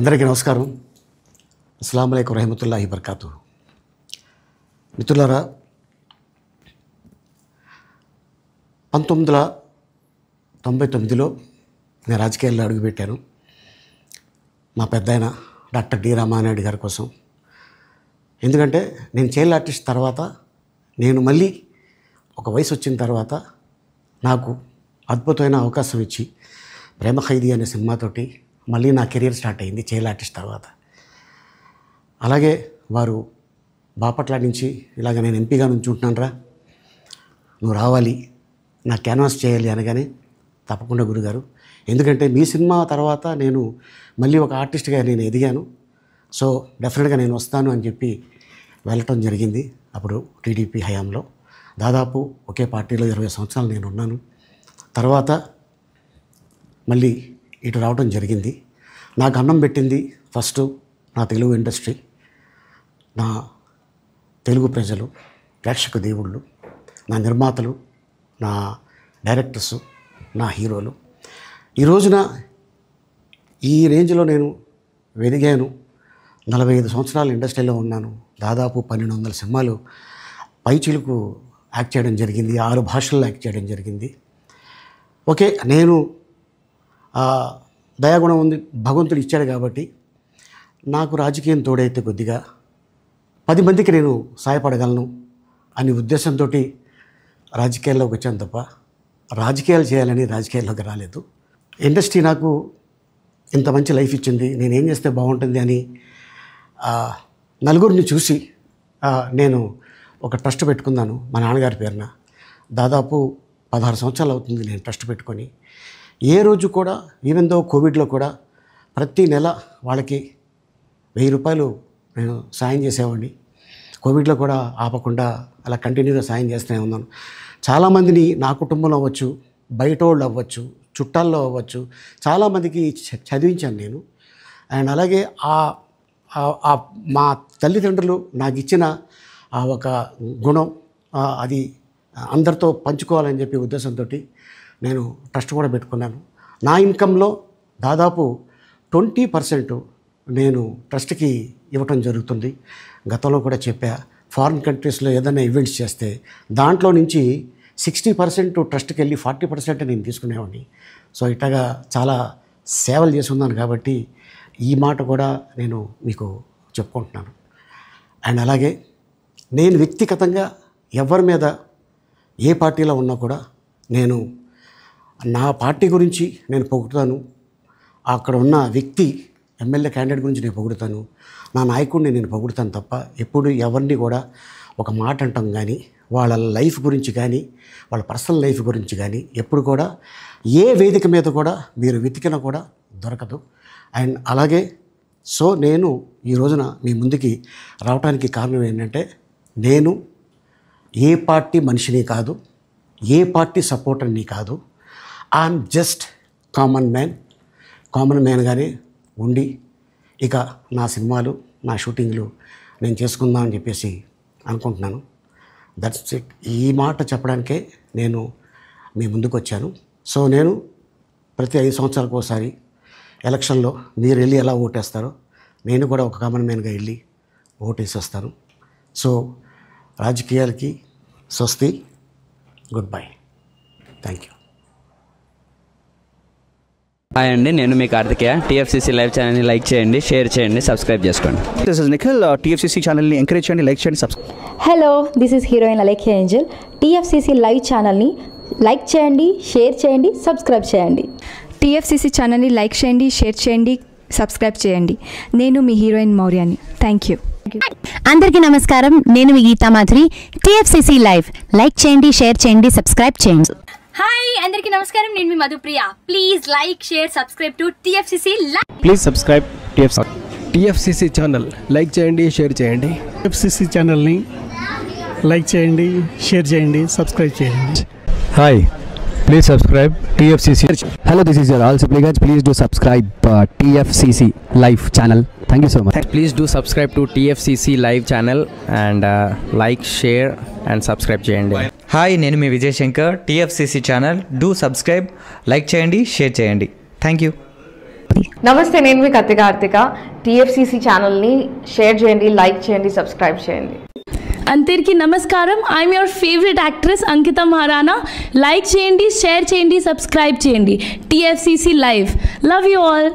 అందరికీ నమస్కారం. అస్సలాము అలైకుం రహమతుల్లాహి బర్కాతు. మిత్రులారా, 1999లో నేను రాజకీయాల్లో అడుగుపెట్టాను. మా పెద్దాయన డాక్టర్ డి రామానాయుడు గారి కోసం. ఎందుకంటే నేను చైల్డ్ ఆర్టిస్ట్ తర్వాత నేను మళ్ళీ ఒక వయసు వచ్చిన తర్వాత నాకు అద్భుతమైన అవకాశం ఇచ్చి ప్రేమ ఖైదీ అనే సినిమాతోటి మళ్ళీ నా కెరీర్ స్టార్ట్ అయింది చైల్డ్ ఆర్టిస్ట్ తర్వాత. అలాగే వారు బాపట్ల నుంచి ఇలాగ నేను ఎంపీగా నుంచుంటున్నాను రా, నువ్వు రావాలి, నా క్యాన్వాస్ చేయాలి అనగానే తప్పకుండా గురుగారు, ఎందుకంటే మీ సినిమా తర్వాత నేను మళ్ళీ ఒక ఆర్టిస్ట్గా నేను ఎదిగాను, సో డెఫినెట్గా నేను వస్తాను అని చెప్పి వెళ్ళటం జరిగింది. అప్పుడు టీడీపీ హయాంలో దాదాపు ఒకే పార్టీలో 20 సంవత్సరాలు నేను ఉన్నాను. తర్వాత మళ్ళీ ఇటు రావడం జరిగింది. నాకు అన్నం పెట్టింది ఫస్ట్ నా తెలుగు ఇండస్ట్రీ, నా తెలుగు ప్రజలు, ప్రేక్షక దేవుళ్ళు, నా నిర్మాతలు, నా డైరెక్టర్సు, నా హీరోలు. ఈ రోజున ఈ రేంజ్లో నేను ఎదిగాను. 45 సంవత్సరాలు ఇండస్ట్రీలో ఉన్నాను. దాదాపు 1200 సినిమాలు పైచిలుకు యాక్ట్ చేయడం జరిగింది. 6 భాషల్లో యాక్ట్ చేయడం జరిగింది. ఓకే, నేను దయాగుణం ఉంది, భగవంతుడు ఇచ్చాడు కాబట్టి నాకు రాజకీయం తోడైతే కొద్దిగా 10 మందికి నేను సహాయపడగలను అనే ఉద్దేశంతో రాజకీయాల్లోకి వచ్చాను తప్ప రాజకీయాలు చేయాలని రాజకీయాల్లోకి రాలేదు. ఇండస్ట్రీ నాకు ఇంత మంచి లైఫ్ ఇచ్చింది, నేనేం చేస్తే బాగుంటుంది అని నలుగురిని చూసి నేను ఒక ట్రస్ట్ పెట్టుకున్నాను మా నాన్నగారి పేరున. దాదాపు 16 సంవత్సరాలు అవుతుంది నేను ట్రస్ట్ పెట్టుకొని. ఏ రోజు కూడా, ఈవెన్ దో కోవిడ్లో కూడా ప్రతి నెల వాళ్ళకి 1000 రూపాయలు నేను సాయం చేసేవాడిని. కోవిడ్లో కూడా ఆపకుండా అలా కంటిన్యూగా సాయం చేస్తూనే ఉన్నాను. చాలామందిని నా కుటుంబంలో అవ్వచ్చు, బయట వాళ్ళు అవ్వచ్చు, చుట్టాల్లో అవ్వచ్చు, చాలామందికి చదివించాను నేను. అండ్ అలాగే మా తల్లిదండ్రులు నాకు ఇచ్చిన ఒక గుణం అది అందరితో పంచుకోవాలని చెప్పి ఉద్దేశంతో నేను ట్రస్ట్ కూడా పెట్టుకున్నాను. నా ఇన్కంలో దాదాపు 20% నేను ట్రస్ట్కి ఇవ్వటం జరుగుతుంది. గతంలో కూడా చెప్పా, ఫారిన్ కంట్రీస్లో ఏదైనా ఈవెంట్స్ చేస్తే దాంట్లో నుంచి 60% ట్రస్ట్కి వెళ్ళి 40% నేను తీసుకునేవాడిని. సో ఇట్లాగా చాలా సేవలు చేసి ఉన్నాను కాబట్టి ఈ మాట కూడా నేను మీకు చెప్పుకుంటున్నాను. అండ్ అలాగే నేను వ్యక్తిగతంగా ఎవరి మీద ఏ పార్టీలో ఉన్నా కూడా నేను నా పార్టీ గురించి నేను పొగుడుతాను, అక్కడ ఉన్న వ్యక్తి ఎమ్మెల్యే క్యాండిడేట్ గురించి నేను పొగుడుతాను, నా నాయకుడిని నేను పొగుడుతాను తప్ప ఎప్పుడు ఎవరిని కూడా ఒక మాట అంటాం కానీ వాళ్ళ లైఫ్ గురించి కానీ వాళ్ళ పర్సనల్ లైఫ్ గురించి కానీ ఎప్పుడు కూడా ఏ వేదిక మీద కూడా మీరు వెతికినా కూడా దొరకదు. అండ్ అలాగే సో నేను ఈ రోజున మీ ముందుకి రావడానికి కారణం ఏంటంటే, నేను ఏ పార్టీ మనిషిని కాదు, ఏ పార్టీ సపోర్టర్ని కాదు, ఐఎమ్ జస్ట్ కామన్ మ్యాన్గానే ఉండి ఇక నా సినిమాలు, నా షూటింగ్లు నేను చేసుకుందామని చెప్పేసి అనుకుంటున్నాను. That's it. ఈ మాట చెప్పడానికే నేను మీ ముందుకు వచ్చాను. సో నేను ప్రతి 5 సంవత్సరాలకు ఒకసారి ఎలక్షన్లో మీరు వెళ్ళి ఎలా ఓటేస్తారో నేను కూడా ఒక కామన్ మ్యాన్గా వెళ్ళి ఓటేసి వస్తాను. సో రాజకీయాలకి స్వస్తి, good bye, thank you. Hi అండి, నేను మీ కార్తికేయ. టీఎఫ్సీసీ లైవ్ ఛానల్ని లైక్ చేయండి, షేర్ చేయండి, సబ్స్క్రైబ్ చేసుకోండి. This is Nikhil. టీఎఫ్సీసీ ఛానల్ని ఎంకరేజ్ చేయండి, లైక్ చేయండి, subscribe. Hello, this is heroine Alekhya angel. TFCC live ఛానల్ని లైక్ చేయండి, షేర్ చేయండి, సబ్స్క్రైబ్ చేయండి. టీఎఫ్సీసీ ఛానల్ని లైక్ చేయండి, షేర్ చేయండి, సబ్స్క్రైబ్ చేయండి. నేను మీ హీరోయిన్ మౌర్యాని. Thank you. అందరికీ నమస్కారం, నేను మీ Geetha Madhuri. TFCC live like చేయండి, షేర్ చేయండి, సబ్స్క్రైబ్ చేయండి. హాయ్, అందరికీ నమస్కారం, నేను మీ Madhupriya. Please like, share, subscribe to TFCC live. Please subscribe TFCC channel. Like చేయండి, షేర్ చేయండి. టీఎఫ్సీసీ ఛానల్ని లైక్ చేయండి, షేర్ చేయండి, సబ్స్క్రైబ్ చేయండి. Hi, please subscribe TFCC. Hello, this is your ఆల్ Sipligunj. Please do subscribe TFCC live channel. Thank you so much. Please do subscribe to TFCC live channel and like, share and subscribe చేయండి. హాయ్, నేను మీ Vijay Shankar. TFCC channel do subscribe, like చేయండి, share చేయండి. Thank you. Please. నమస్తే, నేను మీ Karthika. TFCC ఛానల్ని share చేయండి, like చేయండి, సబ్స్క్రైబ్ చేయండి. అందరికీ నమస్కారం. I'm your favourite actress Ankita Maharana. Like చేయండి, షేర్ చేయండి, సబ్స్క్రైబ్ చేయండి. TFCC live. Love you all.